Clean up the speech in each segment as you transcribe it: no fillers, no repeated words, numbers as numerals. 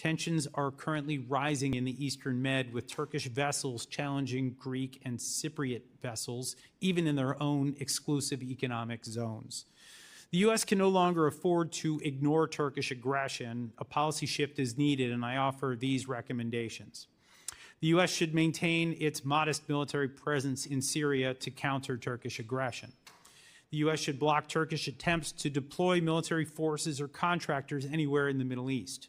Tensions are currently rising in the Eastern Med, with Turkish vessels challenging Greek and Cypriot vessels, even in their own exclusive economic zones. The U.S. can no longer afford to ignore Turkish aggression. A policy shift is needed, and I offer these recommendations. The U.S. should maintain its modest military presence in Syria to counter Turkish aggression. The U.S. should block Turkish attempts to deploy military forces or contractors anywhere in the Middle East.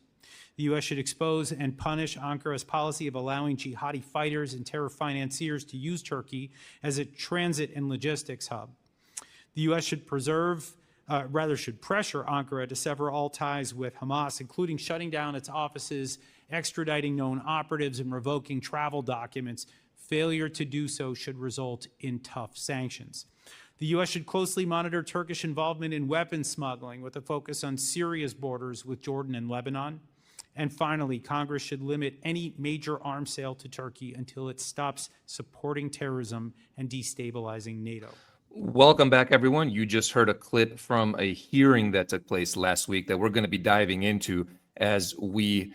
The U.S. should expose and punish Ankara's policy of allowing jihadi fighters and terror financiers to use Turkey as a transit and logistics hub. The U.S. should should pressure Ankara to sever all ties with Hamas, including shutting down its offices, extraditing known operatives, and revoking travel documents. Failure to do so should result in tough sanctions. The U.S. should closely monitor Turkish involvement in weapons smuggling, with a focus on Syria's borders with Jordan and Lebanon. And finally, Congress should limit any major arms sale to Turkey until it stops supporting terrorism and destabilizing NATO. Welcome back, everyone. You just heard a clip from a hearing that took place last week that we're going to be diving into as we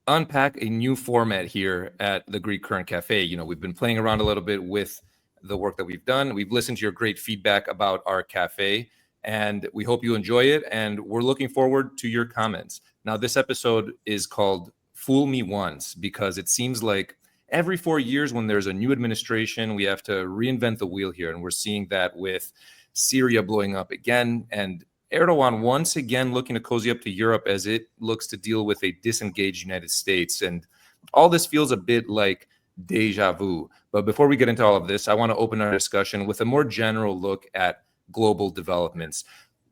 unpack a new format here at the Greek Current Cafe. You know, we've been playing around a little bit with the work that we've done. We've listened to your great feedback about our cafe, and we hope you enjoy it, and we're looking forward to your comments. Now, this episode is called Fool Me Once, because it seems like every 4 years when there's a new administration, we have to reinvent the wheel here. And we're seeing that with Syria blowing up again, and Erdogan once again looking to cozy up to Europe as it looks to deal with a disengaged United States. And all this feels a bit like deja vu. But before we get into all of this, I want to open our discussion with a more general look at global developments.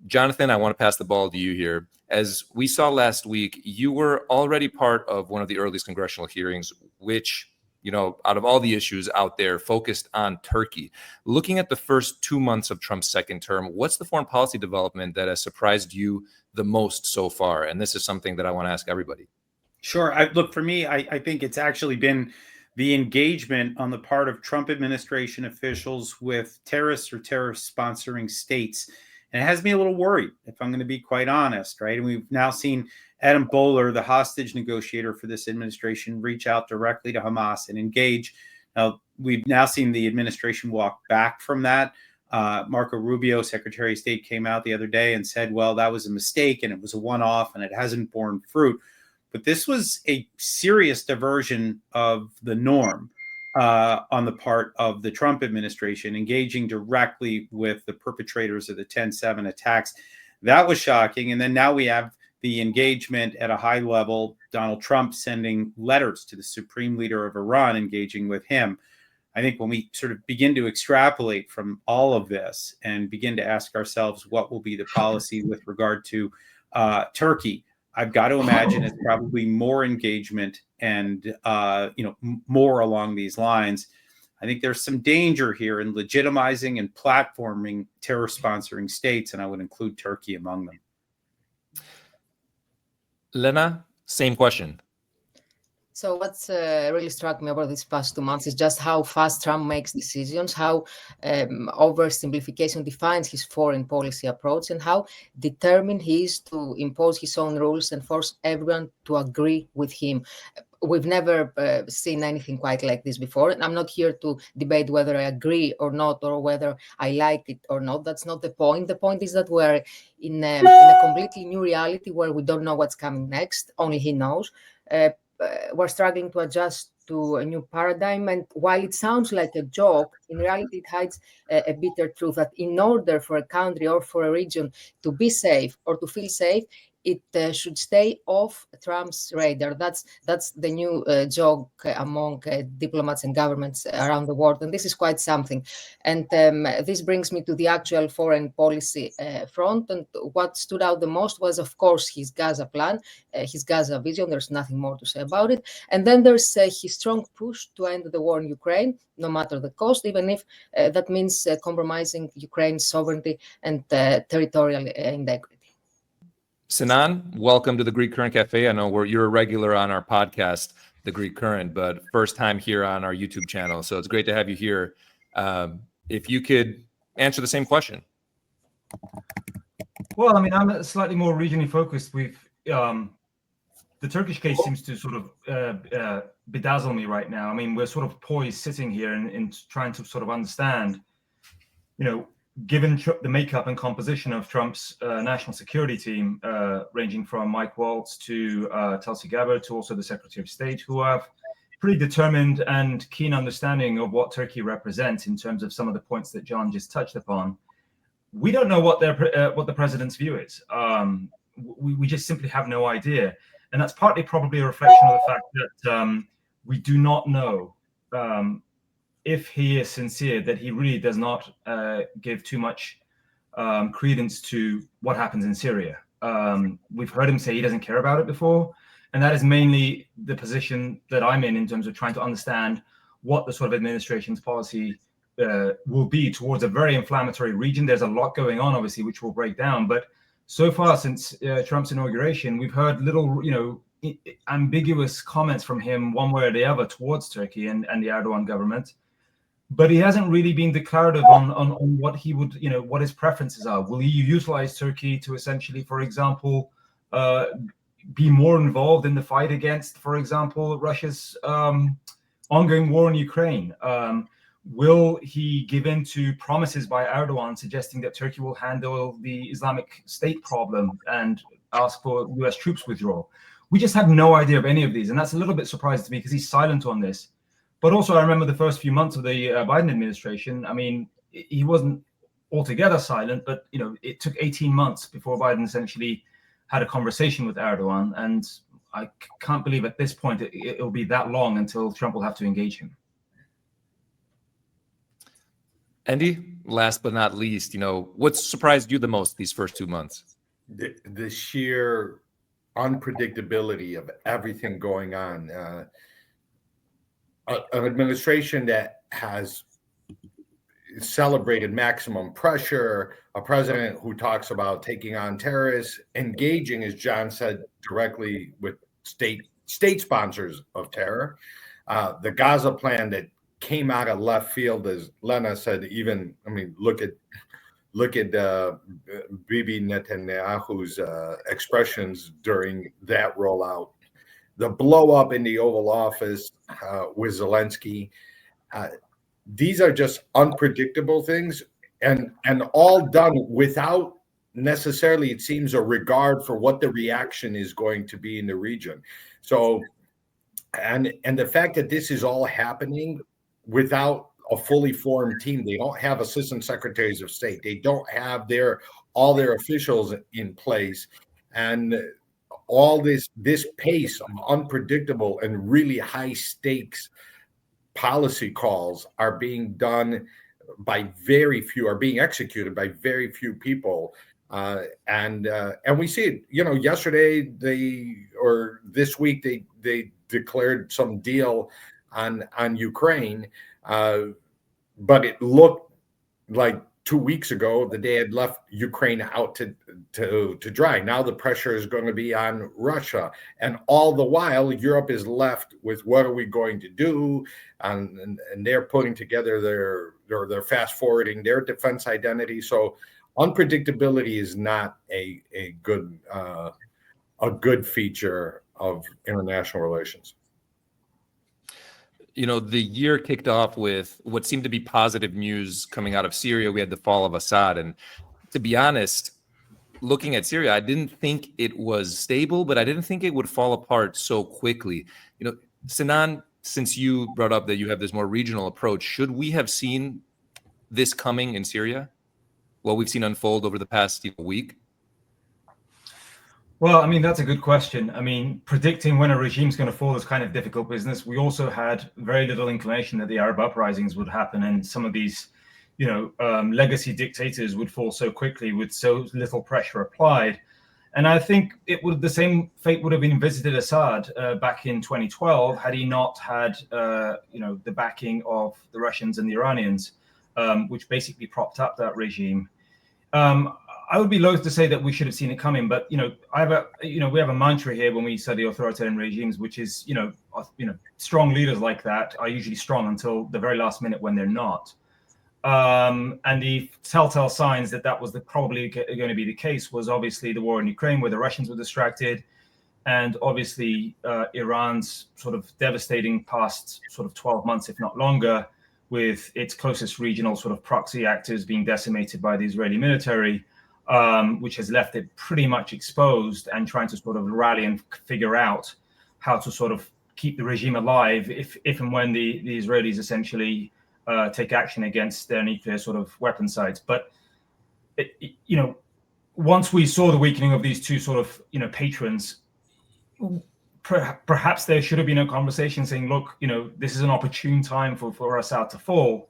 Jonathan, I want to pass the ball to you here. As we saw last week, you were already part of one of the earliest congressional hearings, which, you know, out of all the issues out there, focused on Turkey. Looking at the first 2 months of Trump's second term, what's the foreign policy development that has surprised you the most so far? And this is something that I want to ask everybody. Sure. Look, for me, I think it's actually been the engagement on the part of Trump administration officials with terrorists or terrorist sponsoring states. And it has me a little worried, if I'm going to be quite honest, right? And we've now seen Adam Boehler, the hostage negotiator for this administration, reach out directly to Hamas and engage. Now, we've now seen the administration walk back from that. Marco Rubio, Secretary of State, came out the other day and said, well, that was a mistake and it was a one-off and it hasn't borne fruit. But this was a serious diversion of the norm on the part of the Trump administration, engaging directly with the perpetrators of the 10/7 attacks. That was shocking. And then now we have the engagement at a high level, Donald Trump sending letters to the supreme leader of Iran, engaging with him. I think when we sort of begin to extrapolate from all of this and begin to ask ourselves what will be the policy with regard to Turkey, I've got to imagine it's probably more engagement and more along these lines. I think there's some danger here in legitimizing and platforming terror sponsoring states, and I would include Turkey among them. Lena, same question. So what's really struck me over these past 2 months is just how fast Trump makes decisions, how oversimplification defines his foreign policy approach, and how determined he is to impose his own rules and force everyone to agree with him. We've never seen anything quite like this before. And I'm not here to debate whether I agree or not, or whether I like it or not. That's not the point. The point is that we're in a completely new reality where we don't know what's coming next. Only he knows. We're struggling to adjust to a new paradigm. And while it sounds like a joke, in reality, it hides a bitter truth that in order for a country or for a region to be safe or to feel safe, it should stay off Trump's radar. That's the new joke among diplomats and governments around the world. And this is quite something. And this brings me to the actual foreign policy front. And what stood out the most was, of course, his Gaza plan, his Gaza vision. There's nothing more to say about it. And then there's his strong push to end the war in Ukraine, no matter the cost, even if that means compromising Ukraine's sovereignty and territorial integrity. Sinan, welcome to the Greek Current Cafe. I know you're a regular on our podcast, The Greek Current, but first time here on our YouTube channel. So it's great to have you here. If you could answer the same question. Well, I mean, I'm slightly more regionally focused. We've the Turkish case seems to sort of bedazzle me right now. I mean, we're sort of poised sitting here and trying to sort of understand, given the makeup and composition of Trump's national security team, ranging from Mike Waltz to Tulsi Gabbard to also the Secretary of State, who have pretty determined and keen understanding of what Turkey represents in terms of some of the points that John just touched upon. We don't know what the president's view is. We just simply have no idea. And that's partly probably a reflection of the fact that we do not know if he is sincere, that he really does not give too much credence to what happens in Syria. We've heard him say he doesn't care about it before. And that is mainly the position that I'm in terms of trying to understand what the sort of administration's policy will be towards a very inflammatory region. There's a lot going on, obviously, which we'll break down. But so far since Trump's inauguration, we've heard little, ambiguous comments from him one way or the other towards Turkey and the Erdogan government. But he hasn't really been declarative on what he would, what his preferences are. Will he utilize Turkey to essentially, for example, be more involved in the fight against, for example, Russia's ongoing war in Ukraine? Will he give in to promises by Erdogan suggesting that Turkey will handle the Islamic State problem and ask for US troops withdrawal? We just have no idea of any of these. And that's a little bit surprising to me because he's silent on this. But also, I remember the first few months of the Biden administration. I mean, he wasn't altogether silent, but, it took 18 months before Biden essentially had a conversation with Erdogan. And I can't believe at this point it'll be that long until Trump will have to engage him. Endy, last but not least, what surprised you the most these first 2 months? The sheer unpredictability of everything going on. An administration that has celebrated maximum pressure, a president who talks about taking on terrorists, engaging, as John said, directly with state sponsors of terror, the Gaza plan that came out of left field, as Lena said. Look at Bibi Netanyahu's expressions during that rollout, the blow up in the Oval Office with Zelensky. These are just unpredictable things, and all done without necessarily, it seems, a regard for what the reaction is going to be in the region. So, and the fact that this is all happening without a fully formed team. They don't have assistant secretaries of state. They don't have all their officials in place. And all this pace of unpredictable and really high stakes policy calls are being done by very few, are being executed by very few people. And we see it, yesterday this week they declared some deal on Ukraine, but it looked like 2 weeks ago that they had left Ukraine out to dry. Now the pressure is going to be on Russia, and all the while Europe is left with what are we going to do, and they're putting together they're fast forwarding their defense identity. So unpredictability is not a good feature of international relations. The year kicked off with what seemed to be positive news coming out of Syria. We had the fall of Assad. And to be honest, looking at Syria, I didn't think it was stable, but I didn't think it would fall apart so quickly. Sinan, since you brought up that you have this more regional approach, should we have seen this coming in Syria? What we've seen unfold over the past week? Well, that's a good question. Predicting when a regime's going to fall is kind of difficult business. We also had very little inclination that the Arab uprisings would happen, and some of these, legacy dictators would fall so quickly with so little pressure applied. And I think the same fate would have been visited Assad back in 2012 had he not had, the backing of the Russians and the Iranians, which basically propped up that regime. I would be loath to say that we should have seen it coming, but we have a mantra here when we study authoritarian regimes, which is strong leaders like that are usually strong until the very last minute when they're not. And the telltale signs that was probably going to be the case was obviously the war in Ukraine, where the Russians were distracted. and obviously Iran's sort of devastating past sort of 12 months, if not longer, with its closest regional sort of proxy actors being decimated by the Israeli military, which has left it pretty much exposed, and trying to sort of rally and figure out how to sort of keep the regime alive if and when the Israelis essentially take action against their nuclear sort of weapon sites. But, once we saw the weakening of these two sort of, patrons, perhaps there should have been a conversation saying, look, this is an opportune time for Assad to fall.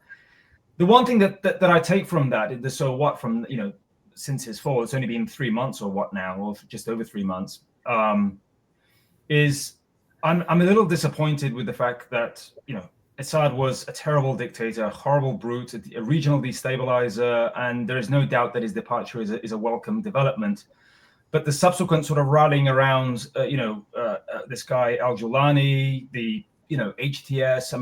The one thing that I take from that, the so what from, since his fall, it's only been 3 months or what now, or just over 3 months, is I'm a little disappointed with the fact that, Assad was a terrible dictator, a horrible brute, a regional destabilizer, and there is no doubt that his departure is a welcome development. But the subsequent sort of rallying around, this guy Al-Jolani, the, HTS,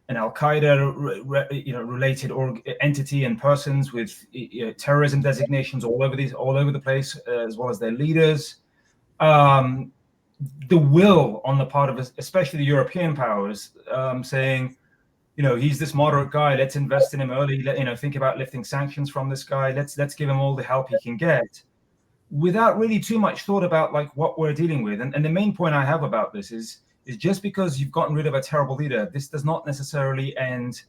an Al-Qaeda, related entity and persons with terrorism designations all over the place, as well as their leaders. The will on the part of especially the European powers, saying, he's this moderate guy, let's invest in him early, think about lifting sanctions from this guy, let's give him all the help he can get, without really too much thought about like what we're dealing with. And the main point I have about this is just because you've gotten rid of a terrible leader, this does not necessarily end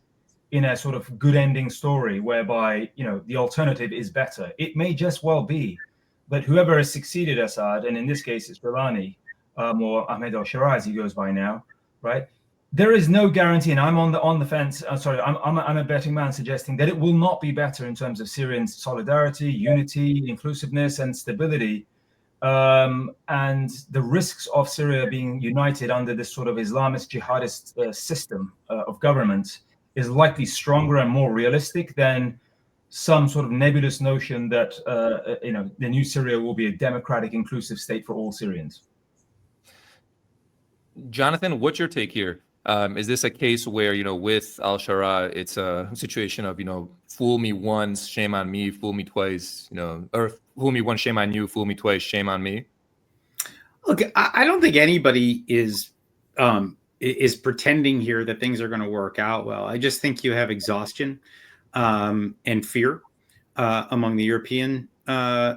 in a sort of good ending story whereby, the alternative is better. It may just well be, but whoever has succeeded Assad, and in this case it's Rouhani, or Ahmed al-Shara, as he goes by now, right? There is no guarantee, and I'm on the fence. I'm a betting man suggesting that it will not be better in terms of Syrian solidarity, unity, inclusiveness, and stability. And the risks of Syria being united under this sort of Islamist jihadist system of government is likely stronger and more realistic than some sort of nebulous notion that the new Syria will be a democratic, inclusive state for all Syrians. Jonathan, what's your take here? Is this a case where, with al-Shara, it's a situation of, fool me once, shame on me, fool me twice, or fool me once, shame on you, fool me twice, shame on me? Look, I don't think anybody is pretending here that things are going to work out well. I just think you have exhaustion and fear among the European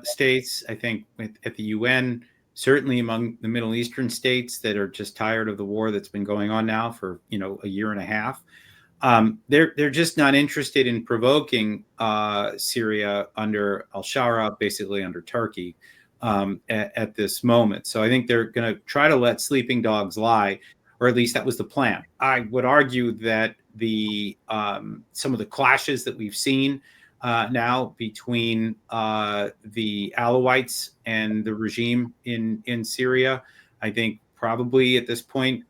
states. I think at the UN, certainly among the Middle Eastern states that are just tired of the war that's been going on now for, a year and a half. They're just not interested in provoking Syria under al-Shara, basically under Turkey at this moment. So I think they're going to try to let sleeping dogs lie, or at least that was the plan. I would argue that some of the clashes that we've seen now between the Alawites and the regime in Syria, I think probably at this point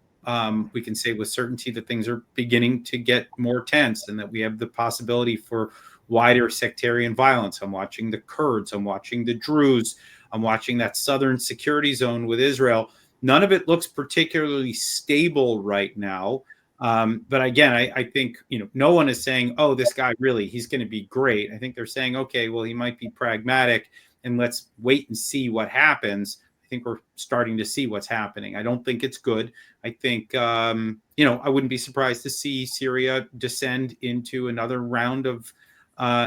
we can say with certainty that things are beginning to get more tense and that we have the possibility for wider sectarian violence. I'm watching the Kurds, I'm watching the Druze, I'm watching that southern security zone with Israel. None of it looks particularly stable right now. But again, I think, no one is saying, oh, this guy really, he's going to be great. I think they're saying, okay, well, he might be pragmatic and let's wait and see what happens. I think we're starting to see what's happening. I don't think it's good. I think, I wouldn't be surprised to see Syria descend into another round of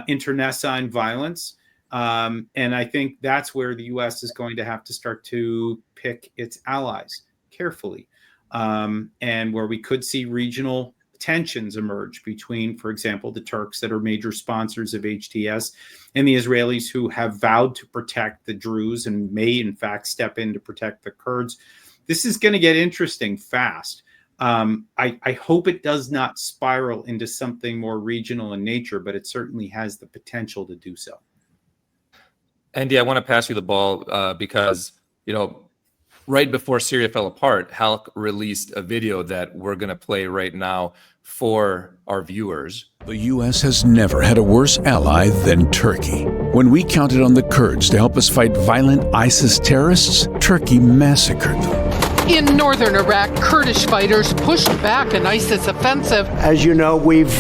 internecine violence. And I think that's where the U.S. is going to have to start to pick its allies carefully. And where we could see regional tensions emerge between, for example, the Turks that are major sponsors of HTS and the Israelis who have vowed to protect the Druze and may, in fact, step in to protect the Kurds. This is going to get interesting fast. I hope it does not spiral into something more regional in nature, but it certainly has the potential to do so. Endy, I want to pass you the ball because, right before Syria fell apart, HALC released a video that we're going to play right now for our viewers. The U.S. has never had a worse ally than Turkey. When we counted on the Kurds to help us fight violent ISIS terrorists, Turkey massacred them. In northern Iraq, Kurdish fighters pushed back an ISIS offensive. As you know, we've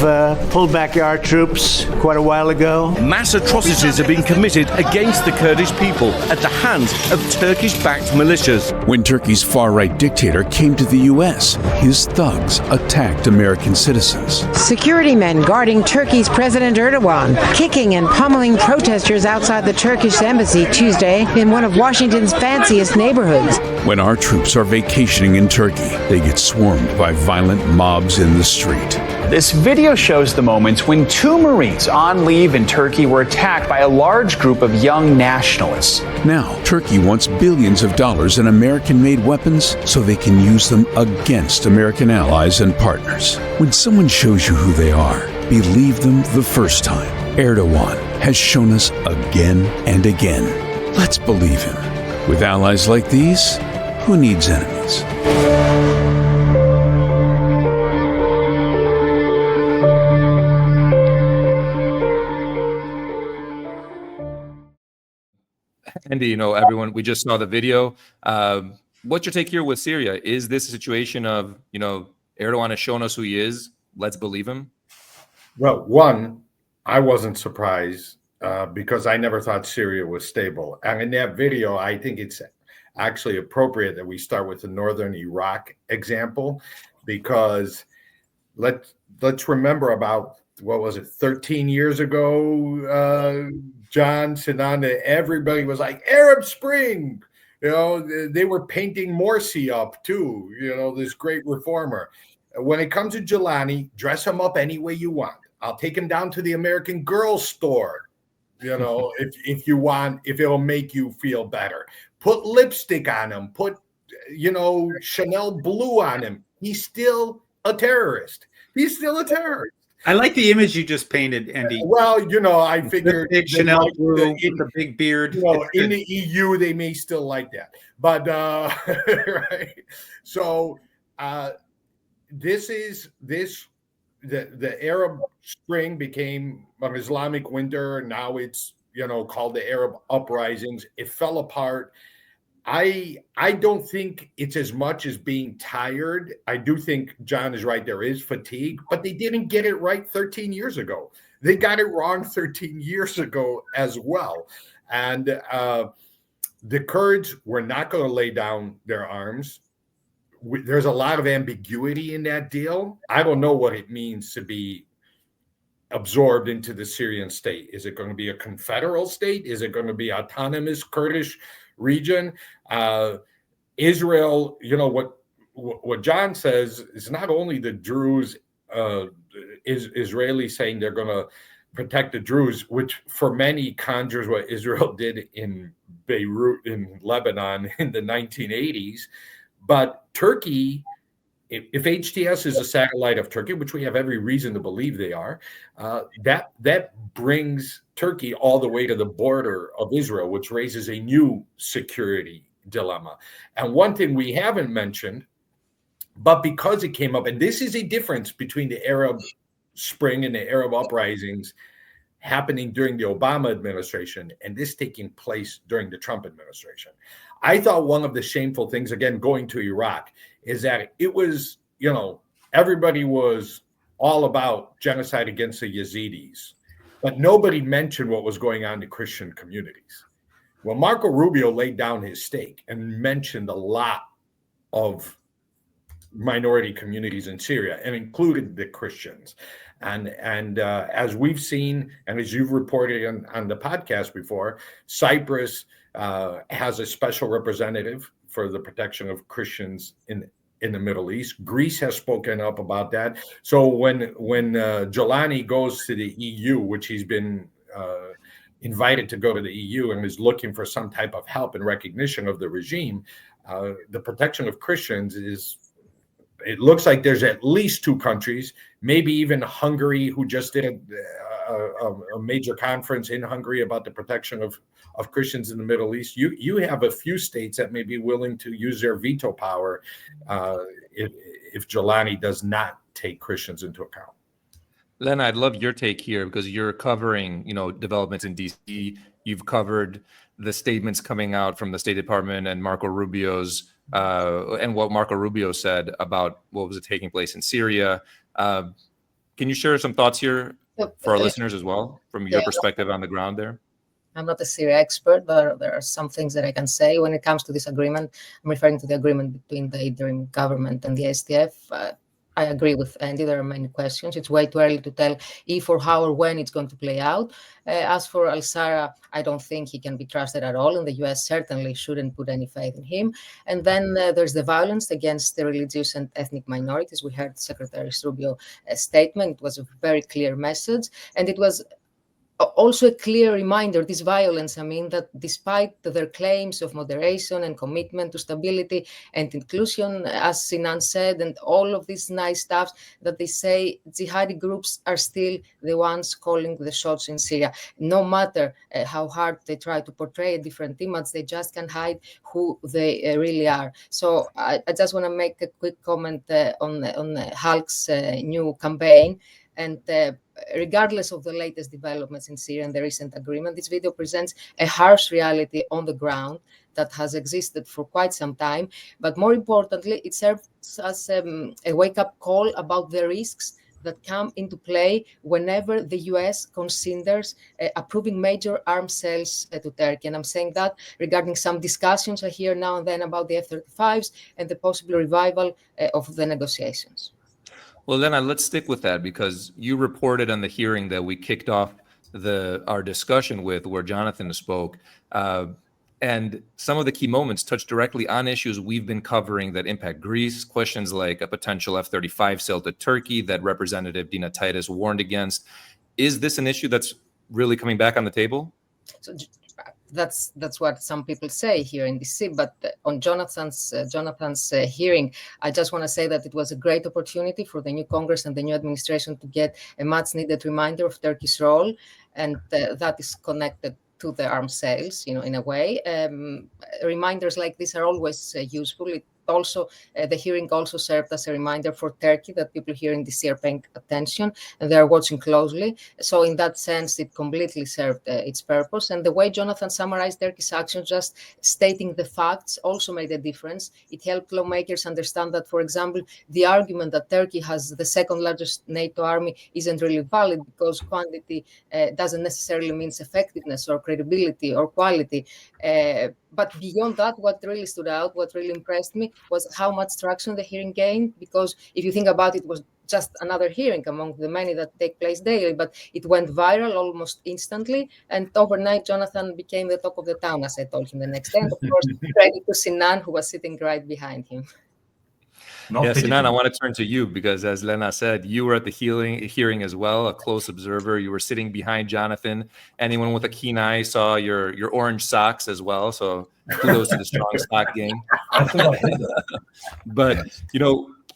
pulled back our troops quite a while ago. Mass atrocities have been committed against the Kurdish people at the hands of Turkish-backed militias. When Turkey's far-right dictator came to the U.S., his thugs attacked American citizens. Security men guarding Turkey's President Erdogan, kicking and pummeling protesters outside the Turkish embassy Tuesday in one of Washington's fanciest neighborhoods. When our troops are vacationing in Turkey, they get swarmed by violent mobs in the street. This video shows the moments when 2 Marines on leave in Turkey were attacked by a large group of young nationalists. Now, Turkey wants billions of dollars in American-made weapons so they can use them against American allies and partners. When someone shows you who they are, believe them the first time. Erdogan has shown us again and again. Let's believe him. With allies like these, who needs enemies? Endy, everyone, we just saw the video. What's your take here with Syria? Is this a situation of, Erdogan has shown us who he is, let's believe him? Well, one, I wasn't surprised because I never thought Syria was stable. And in that video, I think it's actually appropriate that we start with the northern Iraq example, because let's remember about, 13 years ago, John, Sinan, everybody was like, Arab Spring. They were painting Morsi up too, this great reformer. When it comes to Jelani, dress him up any way you want. I'll take him down to the American Girl store, if you want, if it'll make you feel better. Put lipstick on him, put, Chanel blue on him. He's still a terrorist. He's still a terrorist. I like the image you just painted, Endy. Well, I figured big Chanel blue with the big beard. In the EU, they may still like that, but right. So the Arab Spring became an Islamic winter. Now it's called the Arab uprisings. It fell apart. I don't think it's as much as being tired. I do think John is right. There is fatigue, but they didn't get it right 13 years ago. They got it wrong 13 years ago as well. And the Kurds were not going to lay down their arms. There's a lot of ambiguity in that deal. I don't know what it means to be absorbed into the Syrian state. Is it going to be a confederal state? Is it going to be autonomous Kurdish region? Israel, what John says is not only the Druze, Israelis saying they're going to protect the Druze, which for many conjures what Israel did in Beirut in Lebanon in the 1980s, but Turkey, if HTS is a satellite of Turkey, which we have every reason to believe they are, that brings Turkey all the way to the border of Israel, which raises a new security dilemma. And one thing we haven't mentioned, but because it came up, and this is a difference between the Arab Spring and the Arab uprisings happening during the Obama administration and this taking place during the Trump administration. I thought one of the shameful things, again, going to Iraq, is that it was, everybody was all about genocide against the Yazidis, but nobody mentioned what was going on in Christian communities. Well, Marco Rubio laid down his stake and mentioned a lot of minority communities in Syria and included the Christians. And as we've seen, and as you've reported on the podcast before, Cyprus has a special representative for the protection of Christians in the Middle East. Greece has spoken up about that. So when Jelani goes to the EU, which he's been invited to go to the EU and is looking for some type of help and recognition of the regime, the protection of Christians it looks like there's at least 2 countries, maybe even Hungary, who just did a major conference in Hungary about the protection of Christians in the Middle East. You have a few states that may be willing to use their veto power if Jelani does not take Christians into account. Lena, I'd love your take here because you're covering, developments in DC. You've covered the statements coming out from the State Department and Marco Rubio's and what Marco Rubio said about what was taking place in Syria. Can you share some thoughts here for our listeners as well, from your perspective on the ground there? I'm not a Syria expert, but there are some things that I can say when it comes to this agreement. I'm referring to the agreement between the interim government and the SDF. I agree with Endy. There are many questions. It's way too early to tell if or how or when it's going to play out. As for al-Sara, I don't think he can be trusted at all, and the US certainly shouldn't put any faith in him. And then there's the violence against the religious and ethnic minorities. We heard Secretary Rubio's statement. It was a very clear message, and it was also a clear reminder, this violence, that despite their claims of moderation and commitment to stability and inclusion, as Sinan said, and all of these nice stuff that they say, jihadi groups are still the ones calling the shots in Syria. No matter how hard they try to portray a different image, they just can't hide who they really are. So I just want to make a quick comment on HALC's new campaign. And regardless of the latest developments in Syria and the recent agreement, this video presents a harsh reality on the ground that has existed for quite some time. But more importantly, it serves as a wake-up call about the risks that come into play whenever the US considers approving major arms sales to Turkey. And I'm saying that regarding some discussions I hear now and then about the F-35s and the possible revival of the negotiations. Well, Lena, let's stick with that, because you reported on the hearing that we kicked off our discussion with, where Jonathan spoke, and some of the key moments touched directly on issues we've been covering that impact Greece, questions like a potential F-35 sale to Turkey that Representative Dina Titus warned against. Is this an issue that's really coming back on the table? So that's what some people say here in DC. But on Jonathan's hearing, I just want to say that it was a great opportunity for the new Congress and the new administration to get a much-needed reminder of Turkey's role, and that is connected to the arms sales, in a way. Reminders like this are always useful. The hearing also served as a reminder for Turkey that people here in DC are paying attention and they are watching closely. So in that sense, it completely served its purpose. And the way Jonathan summarized Turkey's actions, just stating the facts, also made a difference. It helped lawmakers understand that, for example, the argument that Turkey has the second largest NATO army isn't really valid, because quantity doesn't necessarily mean effectiveness or credibility or quality. But beyond that, what really stood out, what really impressed me, was how much traction the hearing gained. Because if you think about it, it was just another hearing among the many that take place daily, but it went viral almost instantly. And overnight, Jonathan became the talk of the town, as I told him the next day. And of course, credit to Sinan, who was sitting right behind him. Sinan, I want to turn to you, because as Lena said, you were at the hearing as well, a close observer. You were sitting behind Jonathan. Anyone with a keen eye saw your orange socks as well. So kudos to the strong sock game. But,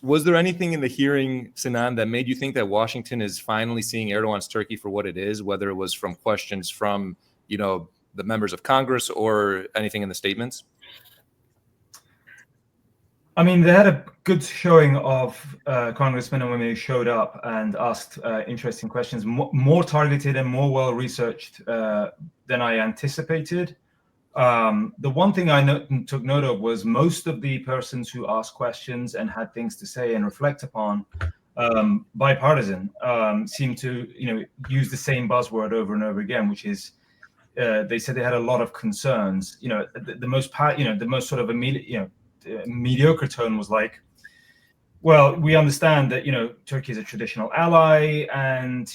was there anything in the hearing, Sinan, that made you think that Washington is finally seeing Erdogan's Turkey for what it is, whether it was from questions from, the members of Congress or anything in the statements? I mean, they had a good showing of congressmen and women who showed up and asked interesting questions, more targeted and more well-researched than I anticipated. The one thing I took note of was most of the persons who asked questions and had things to say and reflect upon, bipartisan, seemed to use the same buzzword over and over again, which is they said they had a lot of concerns. The most sort of immediate, mediocre tone was like, well, we understand that Turkey is a traditional ally, and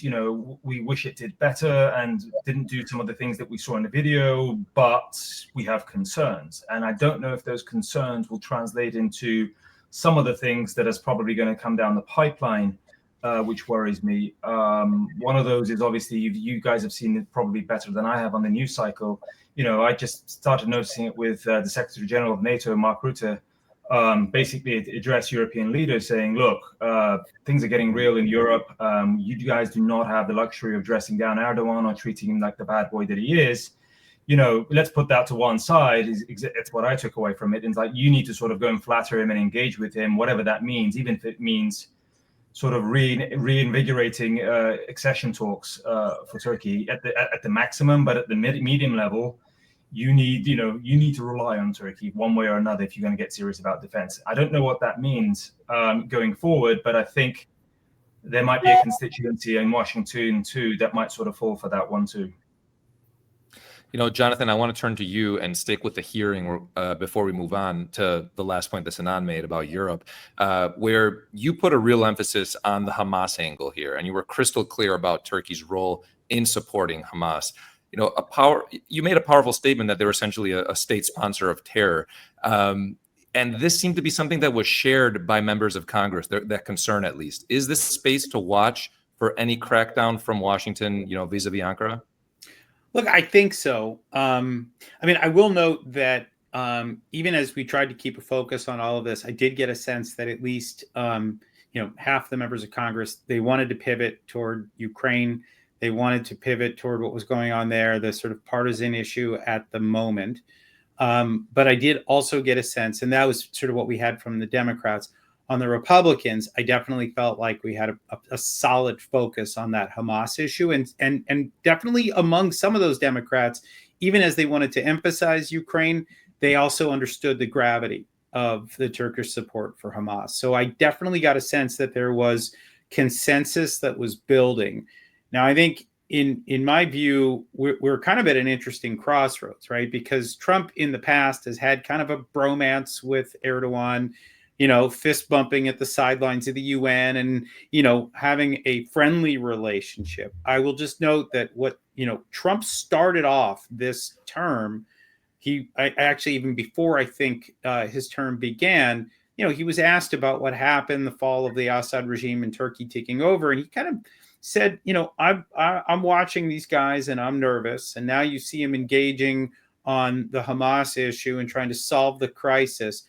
we wish it did better and didn't do some of the things that we saw in the video, but we have concerns. And I don't know if those concerns will translate into some of the things that is probably going to come down the pipeline, which worries me. One of those is, obviously, you guys have seen it probably better than I have on the news cycle. I just started noticing it with the Secretary General of NATO, Mark Rutte, basically address European leaders saying, look, things are getting real in Europe. You guys do not have the luxury of dressing down Erdogan or treating him like the bad boy that he is. Let's put that to one side. It's what I took away from it. It's like, you need to sort of go and flatter him and engage with him, whatever that means, even if it means sort of reinvigorating accession talks for Turkey at the maximum, but at the medium level, you need to rely on Turkey one way or another if you're going to get serious about defense. I don't know what that means going forward, but I think there might be a constituency in Washington too that might sort of fall for that one too. Jonathan, I want to turn to you and stick with the hearing before we move on to the last point that Sinan made about Europe, where you put a real emphasis on the Hamas angle here, and you were crystal clear about Turkey's role in supporting Hamas. You made a powerful statement that they're essentially a state sponsor of terror. And this seemed to be something that was shared by members of Congress, that concern at least. Is this space to watch for any crackdown from Washington, vis-a-vis Ankara? Look, I think so. I will note that even as we tried to keep a focus on all of this, I did get a sense that at least, half the members of Congress, they wanted to pivot toward Ukraine. They wanted to pivot toward what was going on there, the sort of partisan issue at the moment. But I did also get a sense, and that was sort of what we had from the Democrats. On the Republicans, I definitely felt like we had a solid focus on that Hamas issue. And definitely among some of those Democrats, even as they wanted to emphasize Ukraine, they also understood the gravity of the Turkish support for Hamas. So I definitely got a sense that there was consensus that was building. Now, I think in my view, we're kind of at an interesting crossroads, right? Because Trump in the past has had kind of a bromance with Erdogan, fist bumping at the sidelines of the UN and, having a friendly relationship. I will just note that Trump started off this term, I actually, even before I think his term began, he was asked about what happened, the fall of the Assad regime in Turkey taking over. And he kind of said, I'm watching these guys and I'm nervous. And now you see him engaging on the Hamas issue and trying to solve the crisis.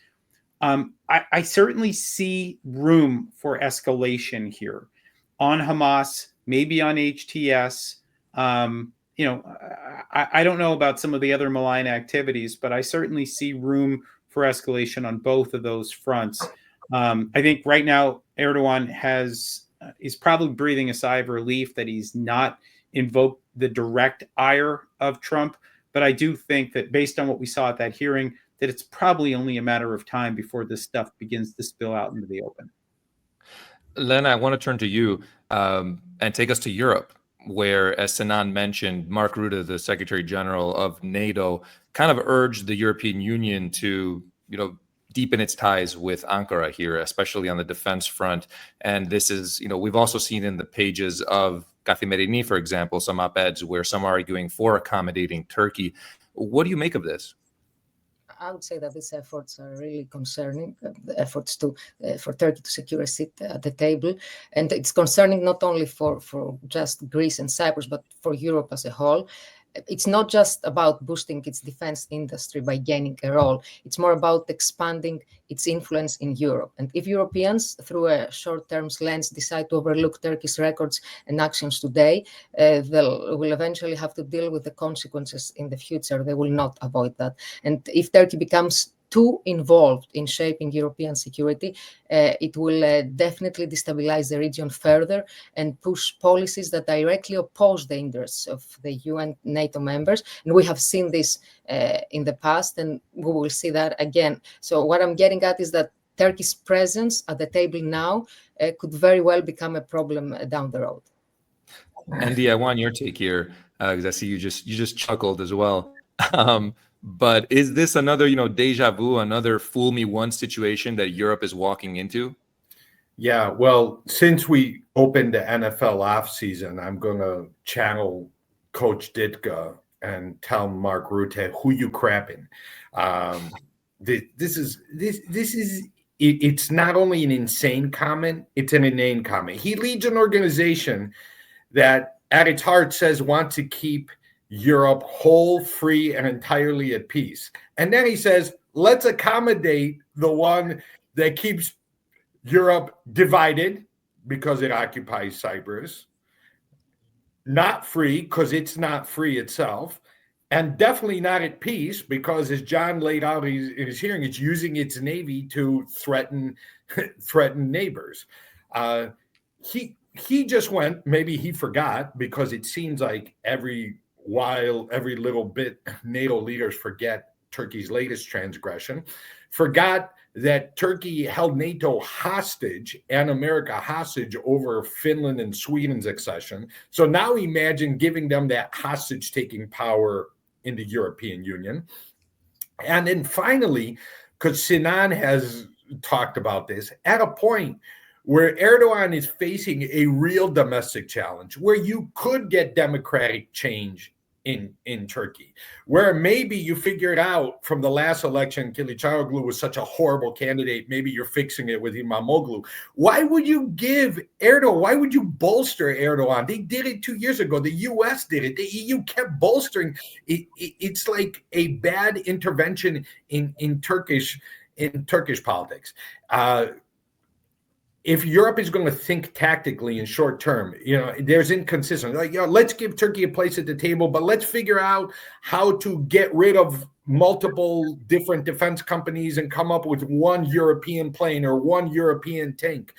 I certainly see room for escalation here on Hamas, maybe on HTS. I don't know about some of the other malign activities, but I certainly see room for escalation on both of those fronts. I think right now Erdogan is probably breathing a sigh of relief that he's not invoked the direct ire of Trump. But I do think that based on what we saw at that hearing, that it's probably only a matter of time before this stuff begins to spill out into the open. Lena, I want to turn to you and take us to Europe, where, as Sinan mentioned, Mark Rutte, the Secretary General of NATO, kind of urged the European Union to, deepen its ties with Ankara here, especially on the defense front. And this is, we've also seen in the pages of Kathimerini, for example, some op-eds where some are arguing for accommodating Turkey. What do you make of this? I would say that these efforts are really concerning, the efforts for Turkey to secure a seat at the table. And it's concerning not only for just Greece and Cyprus, but for Europe as a whole. It's not just about boosting its defense industry by gaining a role. It's more about expanding its influence in Europe. And if Europeans, through a short-term lens, decide to overlook Turkey's records and actions today, they will eventually have to deal with the consequences in the future. They will not avoid that. And if Turkey becomes too involved in shaping European security, it will definitely destabilize the region further and push policies that directly oppose the interests of the UN NATO members. And we have seen this in the past, and we will see that again. So what I'm getting at is that Turkey's presence at the table now could very well become a problem down the road. Endy, I want your take here, because I see you just chuckled as well. But is this another, deja vu, another fool me once situation that Europe is walking into? Yeah, well, since we opened the NFL offseason, I'm going to channel Coach Ditka and tell Mark Rutte, who you crapping? It's not only an insane comment, it's an inane comment. He leads an organization that at its heart says want to keep Europe whole, free, and entirely at peace. And then he says, let's accommodate the one that keeps Europe divided because it occupies Cyprus, not free because it's not free itself, and definitely not at peace because, as John laid out in his hearing, it's using its navy to threaten neighbors. He just went, maybe he forgot, because it seems like every while every little bit NATO leaders forget Turkey's latest transgression, forgot that Turkey held NATO hostage and America hostage over Finland and Sweden's accession. So now imagine giving them that hostage-taking power in the European Union. And then finally, because Sinan has talked about this, at a point where Erdogan is facing a real domestic challenge, where you could get democratic change in Turkey, where maybe you figured out from the last election Kılıçdaroğlu was such a horrible candidate, maybe you're fixing it with İmamoğlu. Why would you give Erdogan, why would you bolster Erdogan? They did it 2 years ago. The US did it. The EU kept bolstering. It's like a bad intervention in Turkish politics. If Europe is going to think tactically in short term, there's inconsistency. Like, let's give Turkey a place at the table, but let's figure out how to get rid of multiple different defense companies and come up with one European plane or one European tank.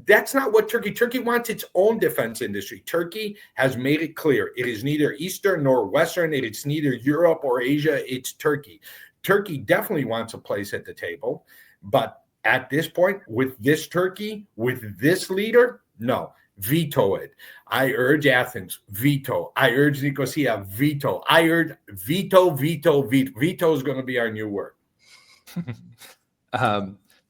That's not what Turkey wants its own defense industry. Turkey has made it clear it is neither Eastern nor Western. It's neither Europe or Asia. It's Turkey. Turkey definitely wants a place at the table, but at this point, with this Turkey, with this leader, no, veto it. I urge Athens, veto. I urge Nicosia, veto. I urge veto. Veto is going to be our new word.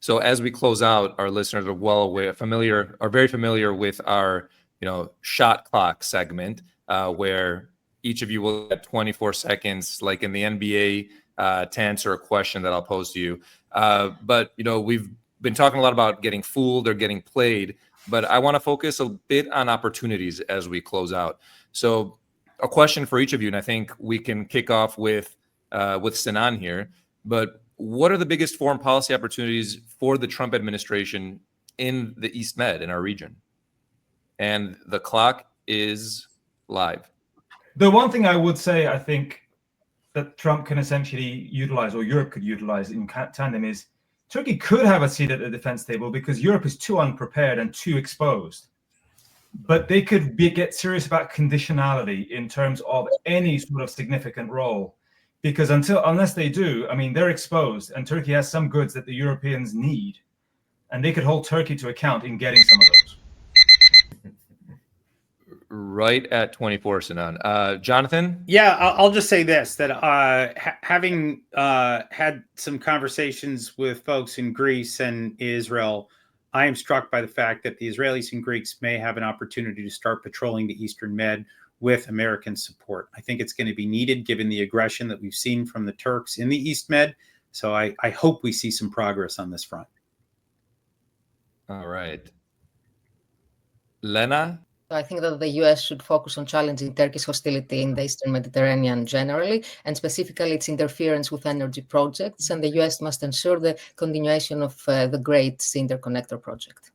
So as we close out, our listeners are very familiar with our, shot clock segment, where each of you will get 24 seconds, like in the NBA, to answer a question that I'll pose to you. But we've been talking a lot about getting fooled or getting played, but I want to focus a bit on opportunities as we close out. So a question for each of you, and I think we can kick off with Sinan here, but what are the biggest foreign policy opportunities for the Trump administration in the East Med, in our region? And the clock is live. The one thing I would say, I think, that Trump can essentially utilize, or Europe could utilize in tandem, is Turkey could have a seat at the defense table because Europe is too unprepared and too exposed. But they could get serious about conditionality in terms of any sort of significant role, because unless they do, they're exposed, and Turkey has some goods that the Europeans need, and they could hold Turkey to account in getting some of those. Right at 24, Sinan. Jonathan? Yeah, I'll just say this, that having had some conversations with folks in Greece and Israel, I am struck by the fact that the Israelis and Greeks may have an opportunity to start patrolling the Eastern Med with American support. I think it's going to be needed given the aggression that we've seen from the Turks in the East Med. So I hope we see some progress on this front. All right. Lena? I think that the US should focus on challenging Turkey's hostility in the Eastern Mediterranean generally, and specifically its interference with energy projects. And the US must ensure the continuation of the Great Interconnector project.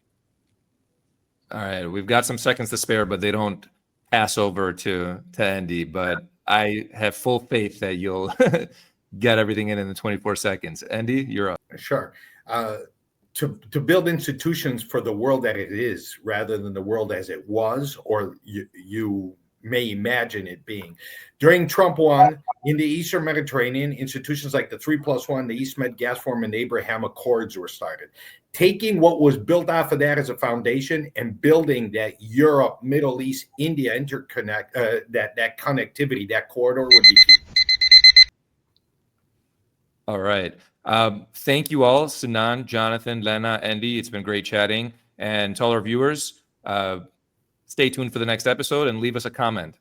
All right. We've got some seconds to spare, but they don't pass over to Endy. But I have full faith that you'll get everything in the 24 seconds. Endy, you're up. Sure. To build institutions for the world that it is rather than the world as it was, or you may imagine it being. During Trump 1, in the Eastern Mediterranean, institutions like the 3+1, the East Med Gas Forum, and Abraham Accords were started. Taking what was built off of that as a foundation and building that Europe, Middle East, India interconnect, that connectivity, that corridor would be key. All right. Thank you all, Sinan, Jonathan, Lena, Endy. It's been great chatting. And to all our viewers, stay tuned for the next episode and leave us a comment.